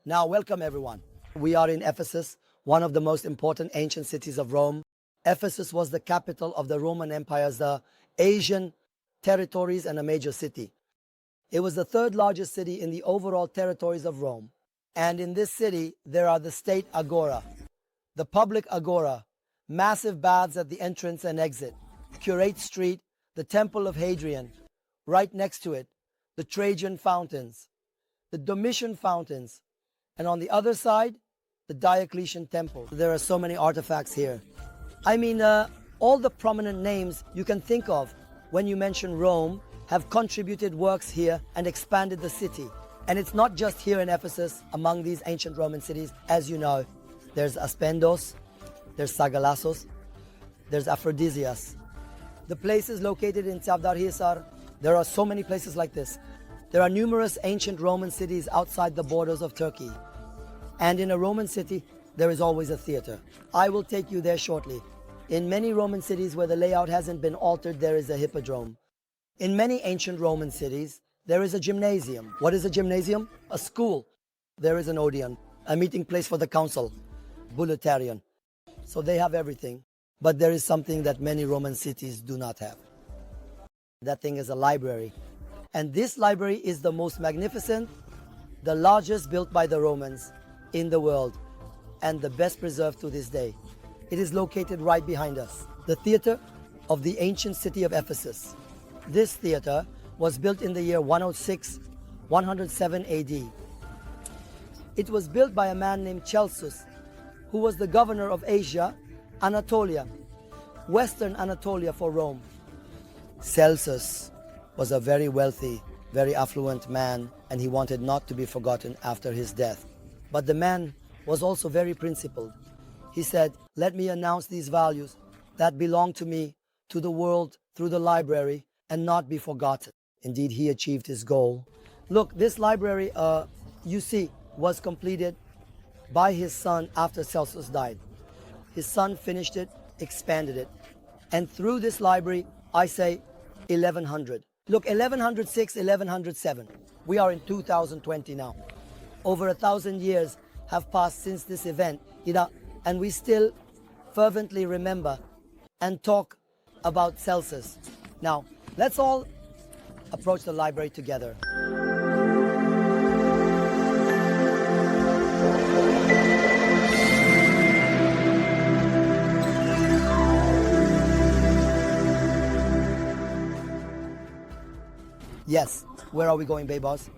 Now, welcome everyone. We are in Ephesus, one of the most important ancient cities of Rome. Ephesus was the capital of the Roman Empire's the Asian territories and a major city. It was the third largest city in the overall territories of Rome. And in this city, there are the state agora, the public agora, massive baths at the entrance and exit, Curate Street, the Temple of Hadrian, right next to it, the Trajan fountains, the Domitian fountains, and on the other side, the Diocletian temple. There are so many artifacts here. I mean, all the prominent names you can think of when you mention Rome have contributed works here and expanded the city. And it's not just here in Ephesus, among these ancient Roman cities. As you know, there's Aspendos, there's Sagalassos, there's Aphrodisias. The places located in Çavdarhisar, there are so many places like this. There are numerous ancient Roman cities outside the borders of Turkey. And in a Roman city, there is always a theater. I will take you there shortly. In many Roman cities where the layout hasn't been altered, there is a hippodrome. In many ancient Roman cities, there is a gymnasium. What is a gymnasium? A school. There is an Odeon, a meeting place for the council, Bulletarian. So they have everything. But there is something that many Roman cities do not have. That thing is a library. And this library is the most magnificent, the largest built by the Romans in the world, and the best preserved to this day. It is located right behind us, the theater of the ancient city of Ephesus. This theater was built in the year 107 AD. It was built by a man named Celsus, who was the governor of Asia, Anatolia, Western Anatolia for Rome. Celsus was a very wealthy, very affluent man, and he wanted not to be forgotten after his death. But the man was also very principled. He said, let me announce these values that belong to me, to the world, through the library, and not be forgotten. Indeed, he achieved his goal. Look, this library, you see, was completed by his son after Celsus died. His son finished it, expanded it. And through this library, I say 1100. Look, 1106, 1107. We are in 2020 now. Over 1,000 years have passed since this event, and we still fervently remember and talk about Celsus. Now, let's all approach the library together. Yes, where are we going, Baybos?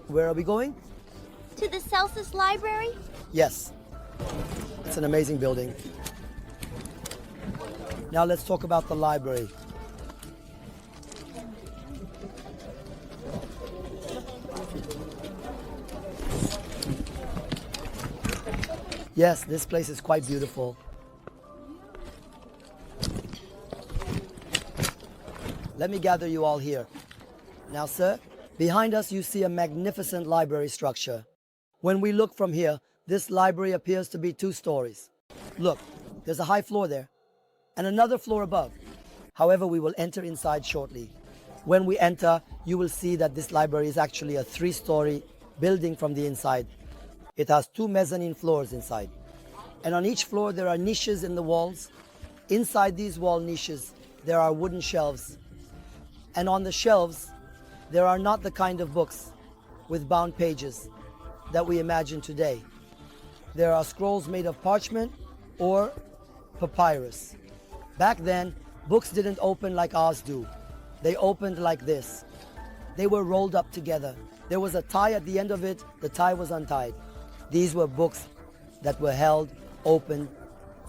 Where are we going? To the Celsus Library? Yes. It's an amazing building. Now let's talk about the library. Yes, this place is quite beautiful. Let me gather you all here. Now, sir, behind us you see a magnificent library structure. When we look from here, this library appears to be 2 stories. Look, there's a high floor there, and another floor above. However, we will enter inside shortly. When we enter, you will see that this library is actually a 3-story building from the inside. It has 2 mezzanine floors inside. And on each floor there are niches in the walls. Inside these wall niches, there are wooden shelves. And on the shelves, there are not the kind of books with bound pages that we imagine today. There are scrolls made of parchment or papyrus. Back then, books didn't open like ours do. They opened like this. They were rolled up together. There was a tie at the end of it. The tie was untied. These were books that were held, opened,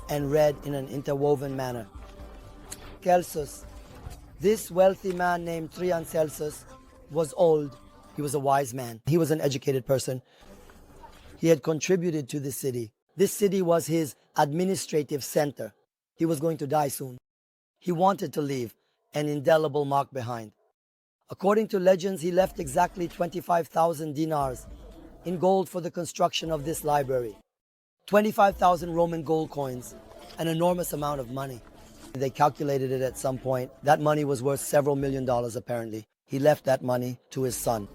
and read in an interwoven manner. Celsus, this wealthy man named Trian Celsus, was old. He was a wise man. He was an educated person. He had contributed to this city. This city was his administrative center. He was going to die soon. He wanted to leave an indelible mark behind. According to legends, he left exactly 25,000 dinars in gold for the construction of this library. 25,000 Roman gold coins, an enormous amount of money. They calculated it at some point. That money was worth several $1 million apparently. He left that money to his son.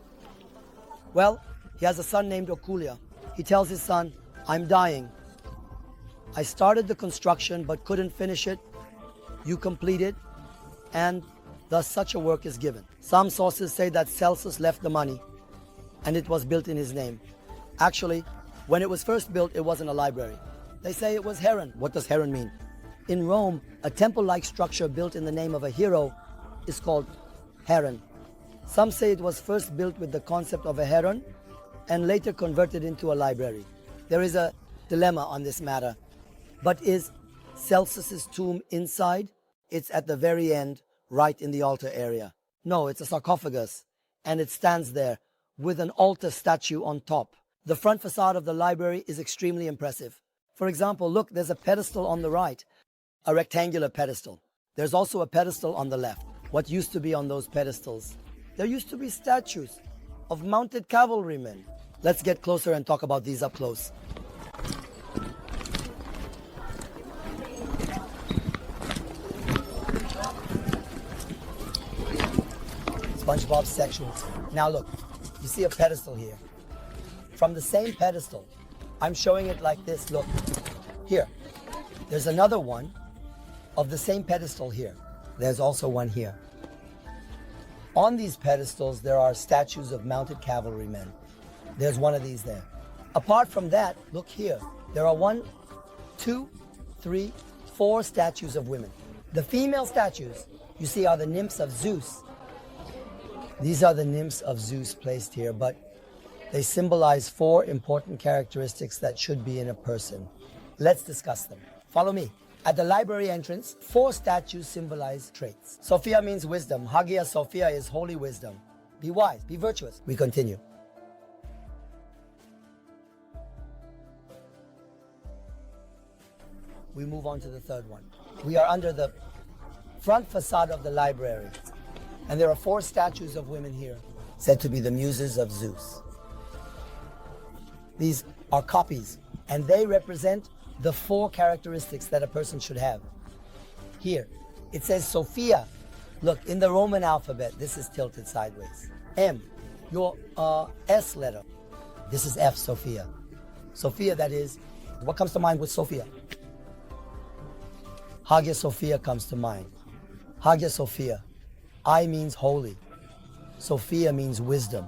Well, He has a son named Okulia. He tells his son, I'm dying. I started the construction but couldn't finish it. You complete it, and thus such a work is given. Some sources say that Celsus left the money and it was built in his name. Actually, when it was first built, it wasn't a library. They say it was heron. What does heron mean? In Rome, a temple-like structure built in the name of a hero is called heron. Some say it was first built with the concept of a heron and later converted into a library. There is a dilemma on this matter. But is Celsus's tomb inside? It's at the very end, right in the altar area. No, it's a sarcophagus, and it stands there with an altar statue on top. The front facade of the library is extremely impressive. For example, look, there's a pedestal on the right, a rectangular pedestal. There's also a pedestal on the left. What used to be on those pedestals? There used to be statues of mounted cavalrymen. Let's get closer and talk about these up close. SpongeBob's sexual. Now look, you see a pedestal here. From the same pedestal, I'm showing it like this, look. Here, there's another one of the same pedestal here. There's also one here. On these pedestals, there are statues of mounted cavalrymen. There's one of these there. Apart from that, look here. There are 1, 2, 3, 4 statues of women. The female statues, you see, are the nymphs of Zeus. These are the nymphs of Zeus placed here, but they symbolize 4 important characteristics that should be in a person. Let's discuss them. Follow me. At the library entrance, 4 statues symbolize traits. Sophia means wisdom. Hagia Sophia is holy wisdom. Be wise, be virtuous. We continue. We move on to the third one. We are under the front facade of the library. And there are 4 statues of women here, said to be the muses of Zeus. These are copies, and they represent the 4 characteristics that a person should have. Here, it says Sophia. Look, in the Roman alphabet, this is tilted sideways. M, your S letter. This is F, Sophia. Sophia, that is, what comes to mind with Sophia? Hagia Sophia comes to mind. Hagia Sophia. I means holy. Sophia means wisdom.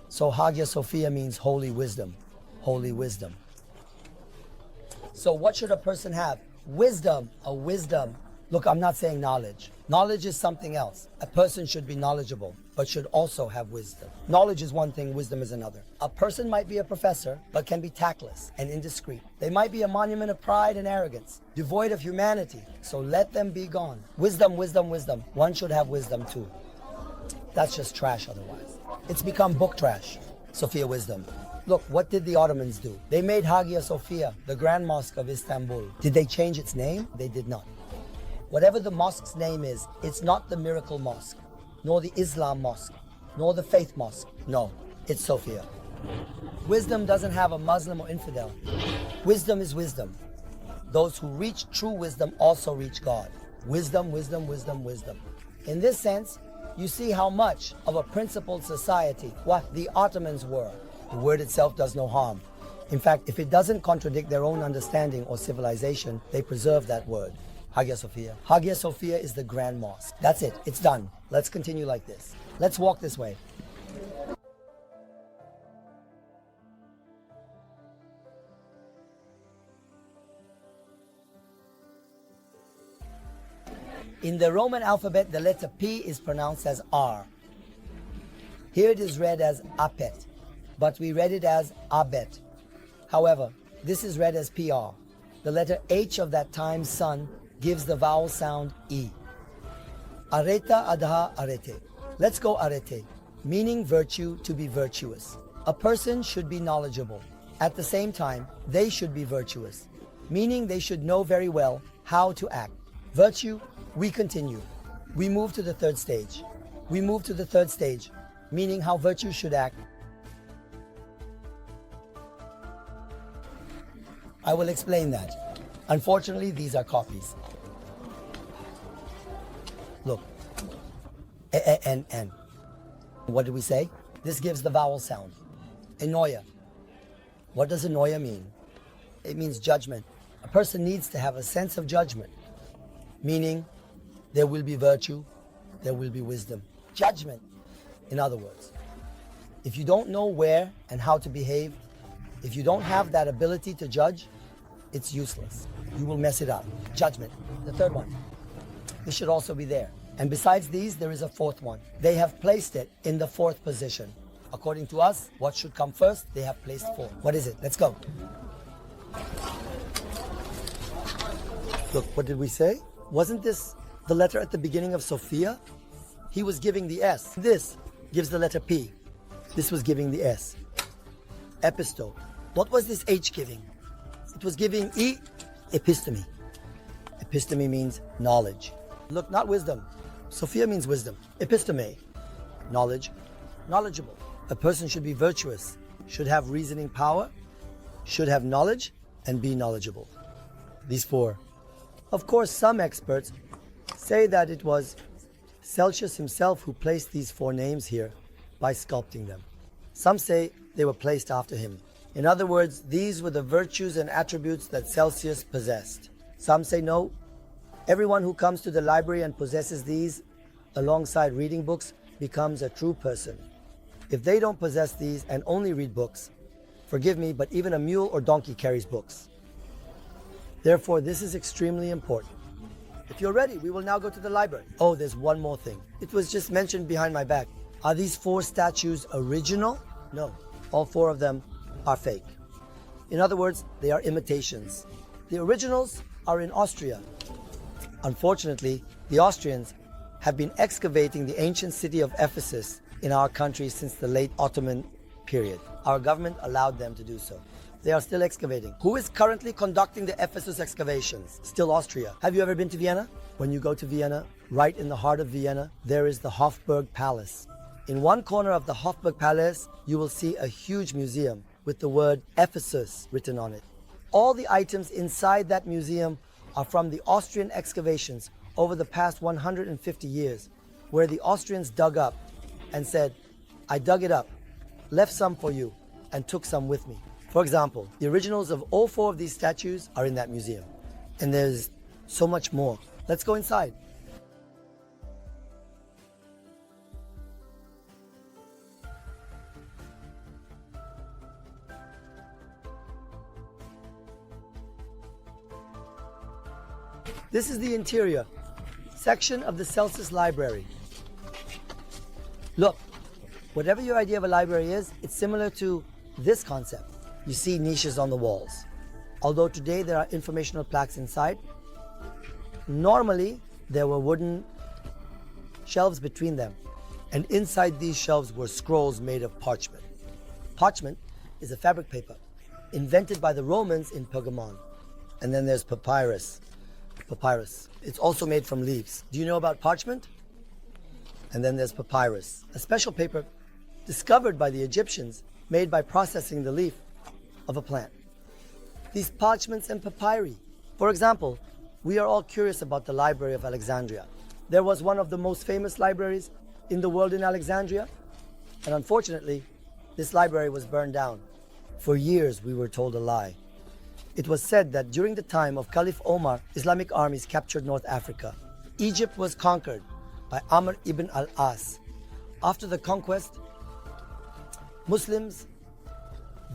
So Hagia Sophia means holy wisdom. Holy wisdom. So what should a person have? Wisdom, a wisdom. Look, I'm not saying knowledge. Knowledge is something else. A person should be knowledgeable, but should also have wisdom. Knowledge is one thing, wisdom is another. A person might be a professor, but can be tactless and indiscreet. They might be a monument of pride and arrogance, devoid of humanity, so let them be gone. Wisdom, wisdom, wisdom. One should have wisdom too. That's just trash otherwise. It's become book trash. Sophia wisdom. Look, what did the Ottomans do? They made Hagia Sophia, the Grand Mosque of Istanbul. Did they change its name? They did not. Whatever the mosque's name is, it's not the Miracle Mosque, nor the Islam Mosque, nor the Faith Mosque. No, it's Sophia. Wisdom doesn't have a Muslim or infidel. Wisdom is wisdom. Those who reach true wisdom also reach God. Wisdom, wisdom, wisdom, wisdom. In this sense, you see how much of a principled society what the Ottomans were. The word itself does no harm. In fact, if it doesn't contradict their own understanding or civilization, they preserve that word. Hagia Sophia. Hagia Sophia is the Grand Mosque. That's it. It's done. Let's continue like this. Let's walk this way. In the Roman alphabet, the letter P is pronounced as R. Here it is read as Apet, but we read it as Abet. However, this is read as PR. The letter H of that time's sun gives the vowel sound E. Areta adha arete. Let's go arete, meaning virtue, to be virtuous. A person should be knowledgeable. At the same time, they should be virtuous, meaning they should know very well how to act. Virtue, we continue. We move to the third stage. We move to the third stage, meaning how virtue should act. I will explain that. Unfortunately, these are copies. Look, N. What did we say? This gives the vowel sound. Enoia. What does enoia mean? It means judgment. A person needs to have a sense of judgment, meaning there will be virtue, there will be wisdom. Judgment, in other words. If you don't know where and how to behave, if you don't have that ability to judge, it's useless. You will mess it up. Judgment. The third one. This should also be there. And besides these, there is a fourth one. They have placed it in the fourth position. According to us, what should come first? They have placed four. What is it? Let's go. Look, what did we say? Wasn't this the letter at the beginning of Sophia? He was giving the S. This gives the letter P. This was giving the S. Episto. What was this H giving? It was giving E, episteme. Episteme means knowledge. Look, not wisdom. Sophia means wisdom. Episteme, knowledge, knowledgeable. A person should be virtuous, should have reasoning power, should have knowledge, and be knowledgeable. These four. Of course, some experts say that it was Celsus himself who placed these four names here by sculpting them. Some say they were placed after him. In other words, these were the virtues and attributes that Celsus possessed. Some say no. Everyone who comes to the library and possesses these alongside reading books becomes a true person. If they don't possess these and only read books, forgive me, but even a mule or donkey carries books. Therefore, this is extremely important. If you're ready, we will now go to the library. Oh, there's one more thing. It was just mentioned behind my back. Are these four statues original? No. All four of them are fake. In other words, they are imitations. The originals are in Austria. Unfortunately, the Austrians have been excavating the ancient city of Ephesus in our country since the late Ottoman period. Our government allowed them to do so. They are still excavating. Who is currently conducting the Ephesus excavations? Still Austria. Have you ever been to Vienna? When you go to Vienna, right in the heart of Vienna, there is the Hofburg Palace. In one corner of the Hofburg Palace, you will see a huge museum with the word Ephesus written on it. All the items inside that museum are from the Austrian excavations over the past 150 years, where the Austrians dug up and said, I dug it up, left some for you, and took some with me. For example, the originals of all four of these statues are in that museum. And there's so much more. Let's go inside. This is the interior section of the Celsus Library. Look, whatever your idea of a library is, it's similar to this concept. You see niches on the walls. Although today there are informational plaques inside, normally there were wooden shelves between them, and inside these shelves were scrolls made of parchment. Parchment is a fabric paper invented by the Romans in Pergamon. And then there's papyrus. Papyrus. It's also made from leaves. Do you know about parchment? And then there's papyrus, a special paper discovered by the Egyptians, made by processing the leaf of a plant. These parchments and papyri. For example, we are all curious about the Library of Alexandria. There was one of the most famous libraries in the world in Alexandria, and unfortunately, this library was burned down. For years, we were told a lie. It was said that during the time of Caliph Omar, Islamic armies captured North Africa. Egypt was conquered by Amr ibn al-As. After the conquest, Muslims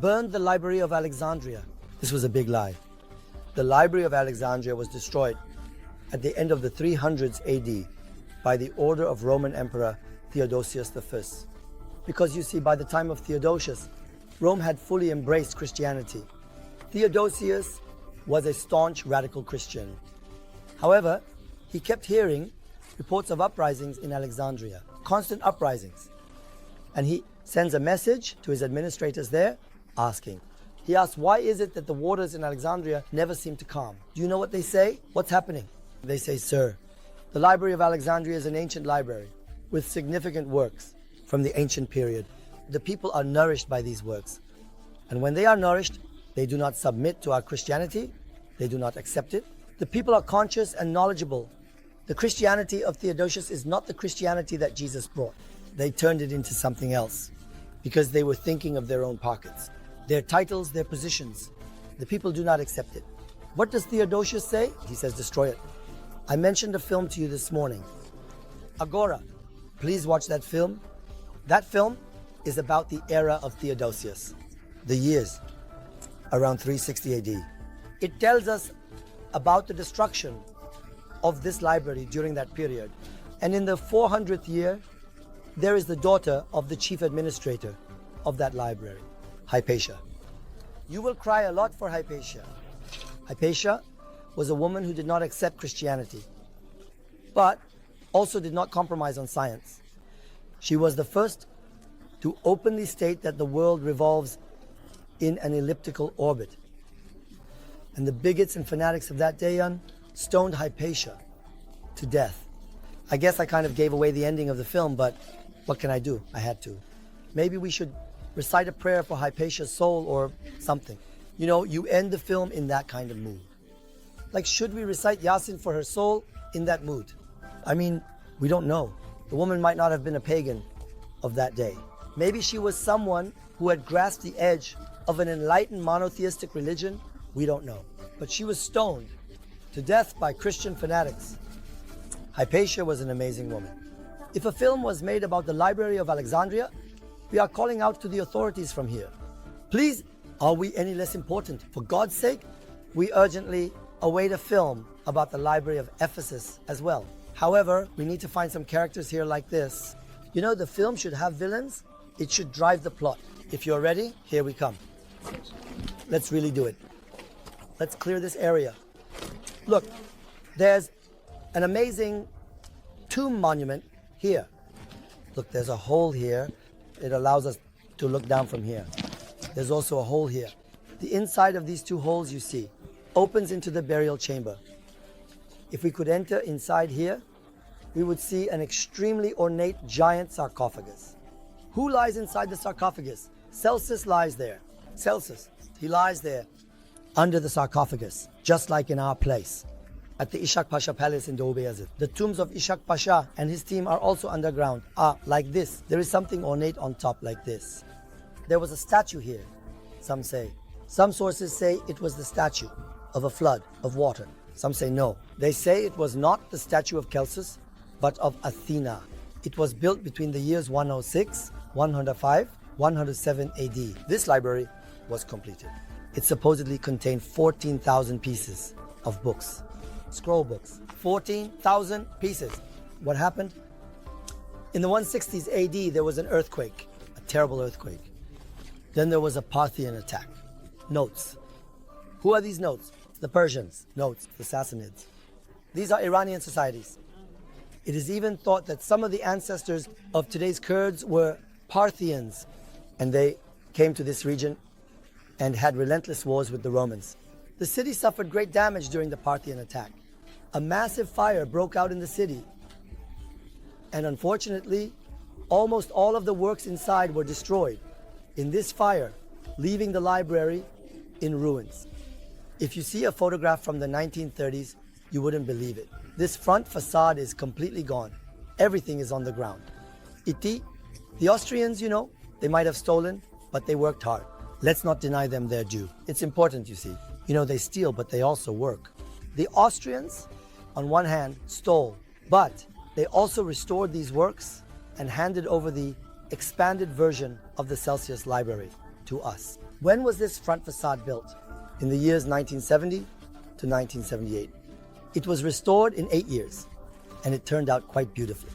burned the Library of Alexandria. This was a big lie. The Library of Alexandria was destroyed at the end of the 300s AD by the order of Roman Emperor Theodosius I. Because you see, by the time of Theodosius, Rome had fully embraced Christianity. Theodosius was a staunch radical Christian. However, he kept hearing reports of uprisings in Alexandria, constant uprisings. And he sends a message to his administrators there asking. He asks, why is it that the waters in Alexandria never seem to calm? Do you know what they say? What's happening? They say, sir, the Library of Alexandria is an ancient library with significant works from the ancient period. The people are nourished by these works. And when they are nourished, they do not submit to our Christianity. They do not accept it. The people are conscious and knowledgeable. The Christianity of Theodosius is not the Christianity that Jesus brought. They turned it into something else. because they were thinking of their own pockets. Their titles, their positions. The people do not accept it. What does Theodosius say? He says, destroy it. I mentioned a film to you this morning. Agora. Please watch that film. That film is about the era of Theodosius, the years around 360 AD. It tells us about the destruction of this library during that period. And in the 400th year, there is the daughter of the chief administrator of that library, Hypatia. You will cry a lot for Hypatia. Hypatia was a woman who did not accept Christianity, but also did not compromise on science. She was the first to openly state that the world revolves in an elliptical orbit. And the bigots and fanatics of that day stoned Hypatia to death. I guess I kind of gave away the ending of the film, but what can I do? I had to. Maybe we should recite a prayer for Hypatia's soul or something. You know, you end the film in that kind of mood. Like, should we recite Yasin for her soul in that mood? I mean, we don't know. The woman might not have been a pagan of that day. Maybe she was someone who had grasped the edge of an enlightened monotheistic religion. We don't know. But she was stoned to death by Christian fanatics. Hypatia was an amazing woman. If a film was made about the Library of Alexandria, we are calling out to the authorities from here. Please, are we any less important? For God's sake, we urgently await a film about the Library of Ephesus as well. However, we need to find some characters here like this. You know, the film should have villains. It should drive the plot. If you're ready, here we come. Let's really do it. Let's clear this area. Look, there's an amazing tomb monument here. Look, there's a hole here. It allows us to look down from here. There's also a hole here. The inside of these two holes you see opens into the burial chamber. If we could enter inside here, we would see an extremely ornate giant sarcophagus. Who lies inside the sarcophagus? Celsus lies there. Celsus, he lies there under the sarcophagus, just like in our place at the Ishak Pasha Palace in Doğu Beyazıt. The tombs of Ishak Pasha and his team are also underground, like this. There is something ornate on top like this. There was a statue here, some say. Some sources say it was the statue of a flood of water. Some say no. They say it was not the statue of Celsus, but of Athena. It was built between the years 106, 105, 107 AD. This library was completed. It supposedly contained 14,000 pieces of books, scroll books. 14,000 pieces. What happened? In the 160s AD, there was an earthquake, a terrible earthquake. Then there was a Parthian attack. Notes. Who are these notes? The Persians. Notes. The Sassanids. These are Iranian societies. It is even thought that some of the ancestors of today's Kurds were Parthians, and they came to this region and had relentless wars with the Romans. The city suffered great damage during the Parthian attack. A massive fire broke out in the city, and unfortunately, almost all of the works inside were destroyed in this fire, leaving the library in ruins. If you see a photograph from the 1930s, you wouldn't believe it. This front facade is completely gone. Everything is on the ground. Iti, the Austrians, you know, they might have stolen, but they worked hard. Let's not deny them their due. It's important, you see. You know, they steal, but they also work. The Austrians, on one hand, stole, but they also restored these works and handed over the expanded version of the Celsus Library to us. When was this front facade built? In the years 1970 to 1978. It was restored in 8 years, and it turned out quite beautifully.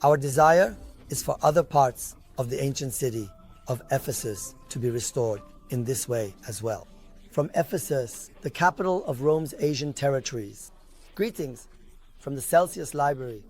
Our desire is for other parts of the ancient city of Ephesus to be restored in this way as well. From Ephesus, the capital of Rome's Asian territories. Greetings from the Celsus Library.